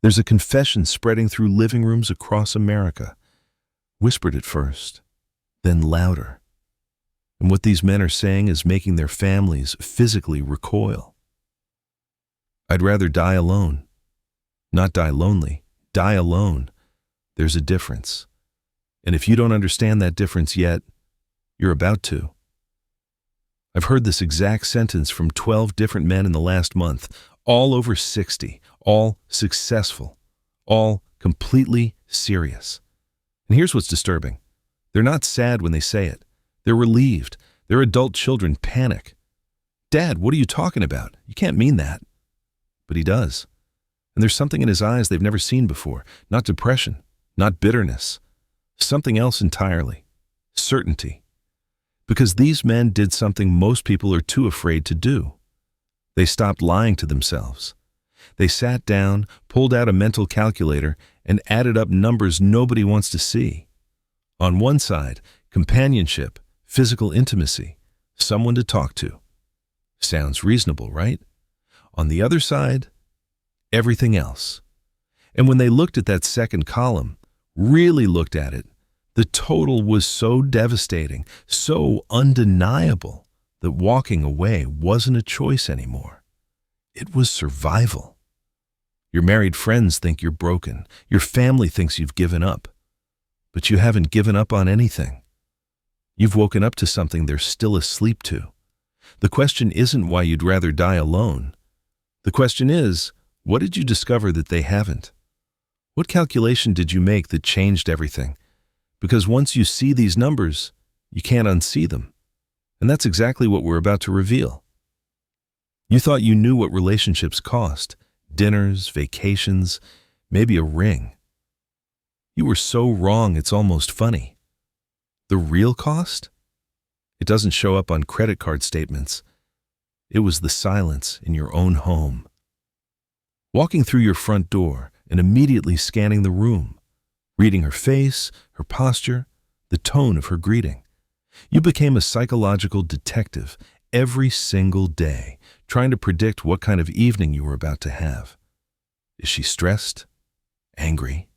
There's a confession spreading through living rooms across America, whispered at first, then louder. And what these men are saying is making their families physically recoil. I'd rather die alone. Not die lonely, die alone. There's a difference. And if you don't understand that difference yet, you're about to. I've heard this exact sentence from 12 different men in the last month, all over 60, all successful, all completely serious. And here's what's disturbing. They're not sad when they say it. They're relieved. Their adult children panic. Dad, what are you talking about? You can't mean that. But he does. And there's something in his eyes they've never seen before. Not depression, not bitterness. Something else entirely. Certainty. Because these men did something most people are too afraid to do. They stopped lying to themselves. They sat down, pulled out a mental calculator, and added up numbers nobody wants to see. On one side, companionship, physical intimacy, someone to talk to. Sounds reasonable, right? On the other side, everything else. And when they looked at that second column, really looked at it, the total was so devastating, so undeniable, that walking away wasn't a choice anymore. It was survival. Your married friends think you're broken. Your family thinks you've given up. But you haven't given up on anything. You've woken up to something they're still asleep to. The question isn't why you'd rather die alone. The question is, what did you discover that they haven't? What calculation did you make that changed everything? Because once you see these numbers, you can't unsee them. And that's exactly what we're about to reveal. You thought you knew what relationships cost. Dinners, vacations, maybe a ring. You were so wrong it's almost funny. The real cost? It doesn't show up on credit card statements. It was the silence in your own home. Walking through your front door and immediately scanning the room, reading her face, her posture, the tone of her greeting. You became a psychological detective every single day, trying to predict what kind of evening you were about to have. Is she stressed? Angry?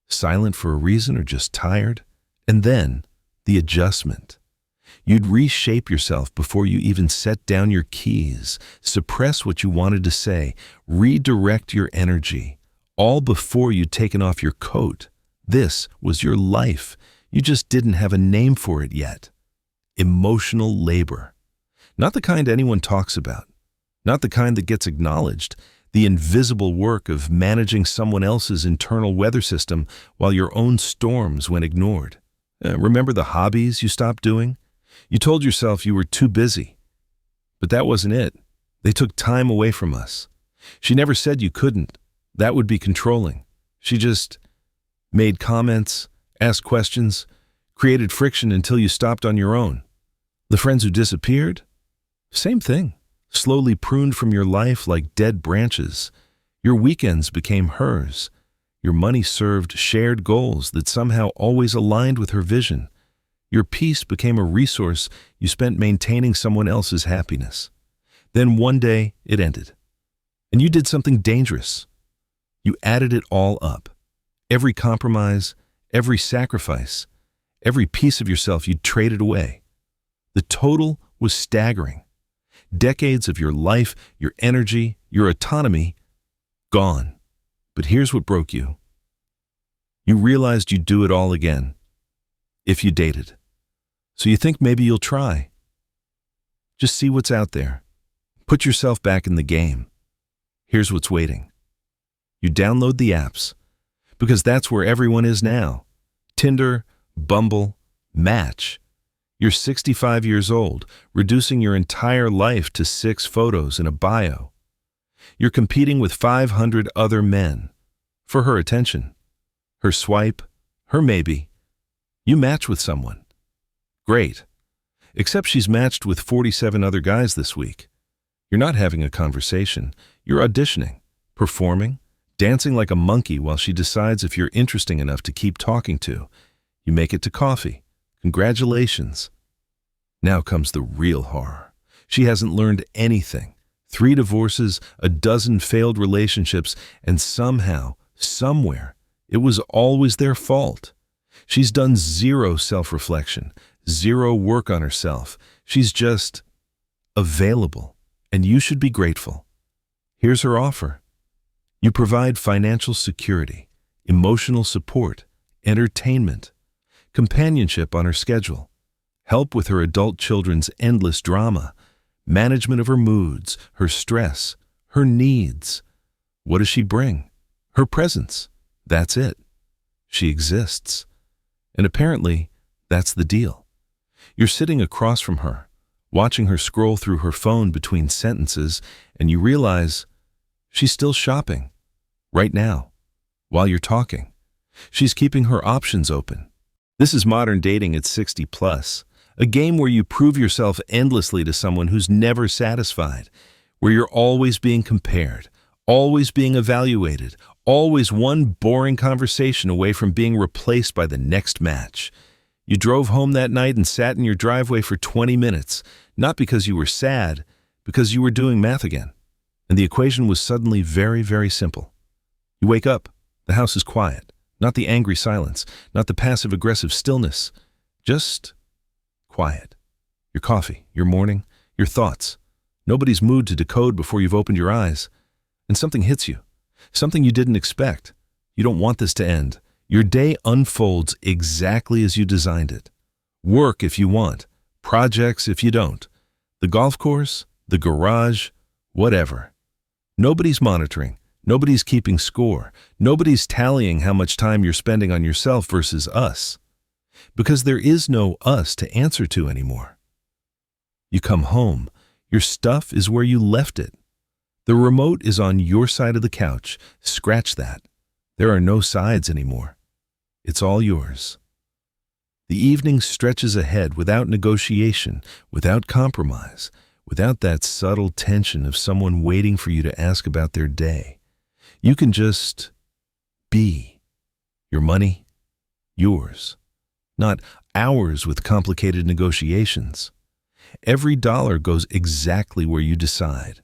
Silent for a reason or just tired? And then, the adjustment. You'd reshape yourself before you even set down your keys, suppress what you wanted to say, redirect your energy, all before you'd taken off your coat. This was your life. You just didn't have a name for it yet. Emotional labor. Not the kind anyone talks about. Not the kind that gets acknowledged. The invisible work of managing someone else's internal weather system while your own storms went ignored. Remember the hobbies you stopped doing? You told yourself you were too busy. But that wasn't it. They took time away from us. She never said you couldn't. That would be controlling. She just made comments, asked questions, created friction until you stopped on your own. The friends who disappeared? Same thing. Slowly pruned from your life like dead branches. Your weekends became hers. Your money served shared goals that somehow always aligned with her vision. Your peace became a resource you spent maintaining someone else's happiness. Then one day, it ended. And you did something dangerous. You added it all up. Every compromise, every sacrifice, every piece of yourself you'd traded away. The total was staggering. Decades of your life, your energy, your autonomy, gone. But here's what broke you. You realized you'd do it all again, if you dated. So you think maybe you'll try. Just see what's out there. Put yourself back in the game. Here's what's waiting. You download the apps, because that's where everyone is now. Tinder, Bumble, Match. You're 65 years old, reducing your entire life to 6 photos and a bio. You're competing with 500 other men for her attention, her swipe, her maybe. You match with someone. Great. Except she's matched with 47 other guys this week. You're not having a conversation. You're auditioning, performing, dancing like a monkey while she decides if you're interesting enough to keep talking to. You make it to coffee. Congratulations. Now comes the real horror. She hasn't learned anything. 3 divorces, a dozen failed relationships, and somehow, Somewhere, it was always their fault. She's done zero self-reflection, zero work on herself. She's just available, and you should be grateful. Here's her offer. You provide financial security, emotional support, entertainment, companionship on her schedule, help with her adult children's endless drama, management of her moods, her stress, her needs. What does she bring? Her presence. That's it. She exists. And apparently, that's the deal. You're sitting across from her, watching her scroll through her phone between sentences, and you realize she's still shopping, right now, while you're talking. She's keeping her options open. This is modern dating at 60 plus, a game where you prove yourself endlessly to someone who's never satisfied, where you're always being compared, always being evaluated, always one boring conversation away from being replaced by the next match. You drove home that night and sat in your driveway for 20 minutes, not because you were sad, because you were doing math again. And the equation was suddenly very, very simple. You wake up, the house is quiet, not the angry silence, not the passive-aggressive stillness, just quiet. Your coffee, your morning, your thoughts. Nobody's mood to decode before you've opened your eyes. And something hits you, something you didn't expect. You don't want this to end. Your day unfolds exactly as you designed it. Work if you want, projects if you don't. The golf course, the garage, whatever. Nobody's monitoring, nobody's keeping score, nobody's tallying how much time you're spending on yourself versus us. Because there is no us to answer to anymore. You come home, your stuff is where you left it. The remote is on your side of the couch. Scratch that. There are no sides anymore. It's all yours. The evening stretches ahead without negotiation, without compromise, without that subtle tension of someone waiting for you to ask about their day. You can just be. Your money, yours. Not ours with complicated negotiations. Every dollar goes exactly where you decide.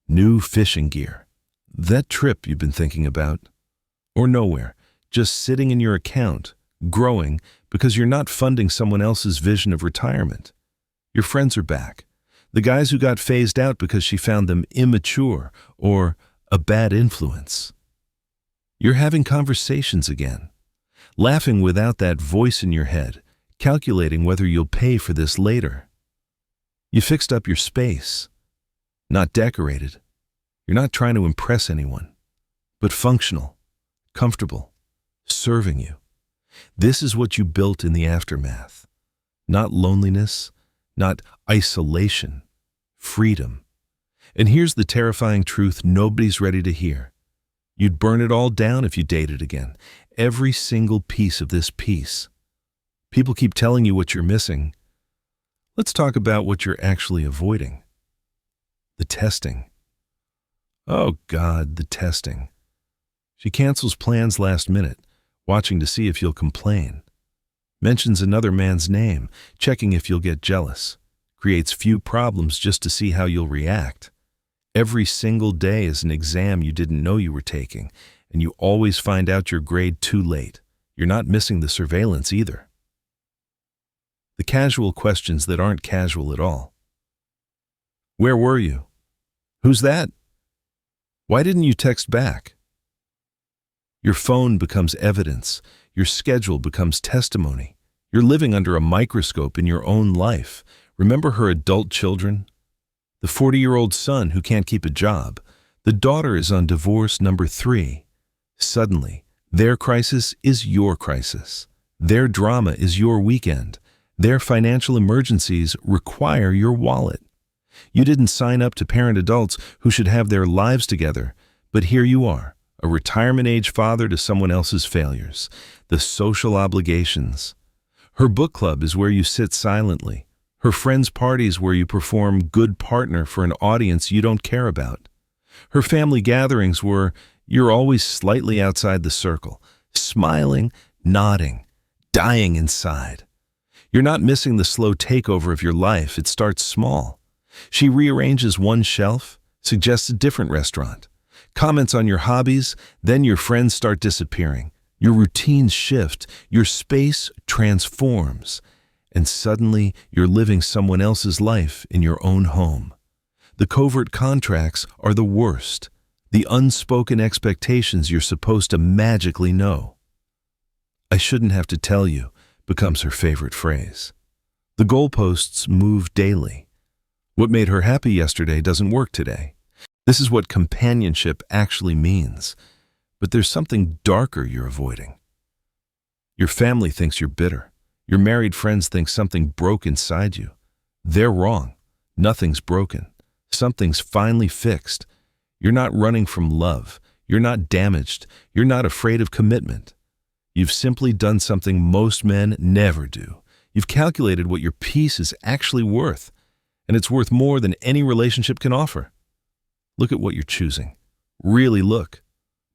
New fishing gear. That trip you've been thinking about. Or nowhere, just sitting in your account, growing because you're not funding someone else's vision of retirement. Your friends are back. The guys who got phased out because she found them immature or a bad influence. You're having conversations again, laughing without that voice in your head, calculating whether you'll pay for this later. You fixed up your space, not decorated. You're not trying to impress anyone, but functional, comfortable, serving you. This is what you built in the aftermath. Not loneliness, not isolation, freedom. And here's the terrifying truth nobody's ready to hear. You'd burn it all down if you dated again. Every single piece of this piece. People keep telling you what you're missing. Let's talk about what you're actually avoiding. The testing. Oh God, the testing. She cancels plans last minute, watching to see if you'll complain. Mentions another man's name, checking if you'll get jealous. Creates few problems just to see how you'll react. Every single day is an exam you didn't know you were taking, and you always find out your grade too late. You're not missing the surveillance either. The casual questions that aren't casual at all. Where were you? Who's that? Why didn't you text back? Your phone becomes evidence. Your schedule becomes testimony. You're living under a microscope in your own life. Remember her adult children? The 40-year-old son who can't keep a job. The daughter is on divorce number 3. Suddenly, their crisis is your crisis. Their drama is your weekend. Their financial emergencies require your wallet. You didn't sign up to parent adults who should have their lives together, but here you are, a retirement-age father to someone else's failures, the social obligations. Her book club is where you sit silently. Her friends' parties where you perform good partner for an audience you don't care about. Her family gatherings where you're always slightly outside the circle, smiling, nodding, dying inside. You're not missing the slow takeover of your life. It starts small. She rearranges one shelf, suggests a different restaurant, comments on your hobbies, then your friends start disappearing. Your routines shift, your space transforms, and suddenly you're living someone else's life in your own home. The covert contracts are the worst, the unspoken expectations you're supposed to magically know. "I shouldn't have to tell you" becomes her favorite phrase. The goalposts move daily. What made her happy yesterday doesn't work today. This is what companionship actually means. But there's something darker you're avoiding. Your family thinks you're bitter. Your married friends think something broke inside you. They're wrong. Nothing's broken. Something's finally fixed. You're not running from love. You're not damaged. You're not afraid of commitment. You've simply done something most men never do. You've calculated what your peace is actually worth, and it's worth more than any relationship can offer. Look at what you're choosing. Really look.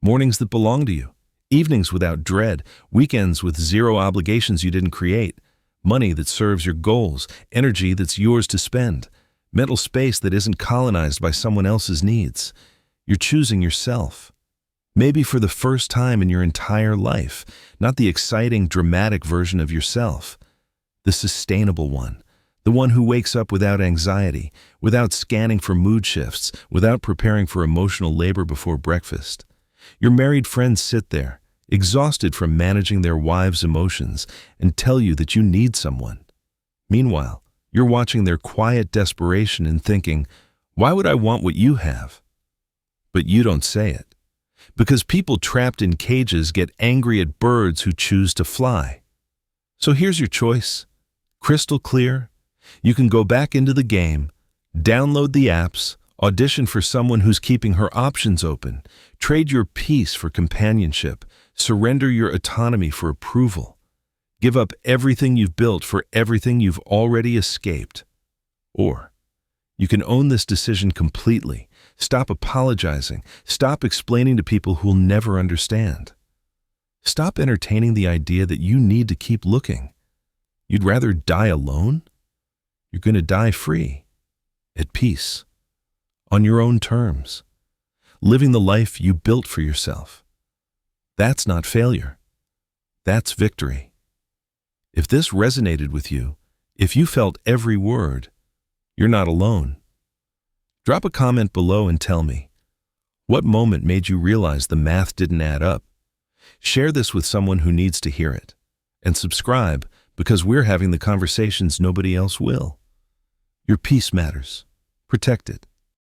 Mornings that belong to you, evenings without dread, weekends with zero obligations you didn't create, money that serves your goals, energy that's yours to spend, mental space that isn't colonized by someone else's needs. You're choosing yourself. Maybe for the first time in your entire life, not the exciting, dramatic version of yourself, the sustainable one, the one who wakes up without anxiety, without scanning for mood shifts, without preparing for emotional labor before breakfast. Your married friends sit there, exhausted from managing their wives' emotions, and tell you that you need someone. Meanwhile, you're watching their quiet desperation and thinking, "Why would I want what you have?" But you don't say it. Because people trapped in cages get angry at birds who choose to fly. So here's your choice. Crystal clear. You can go back into the game, download the apps, audition for someone who's keeping her options open, trade your peace for companionship, surrender your autonomy for approval, give up everything you've built for everything you've already escaped. Or you can own this decision completely, stop apologizing, stop explaining to people who'll never understand. Stop entertaining the idea that you need to keep looking. You'd rather die alone? You're going to die free, at peace, on your own terms, living the life you built for yourself. That's not failure. That's victory. If this resonated with you, if you felt every word, you're not alone. Drop a comment below and tell me, what moment made you realize the math didn't add up? Share this with someone who needs to hear it. And subscribe, because we're having the conversations nobody else will. Your peace matters. Protect it.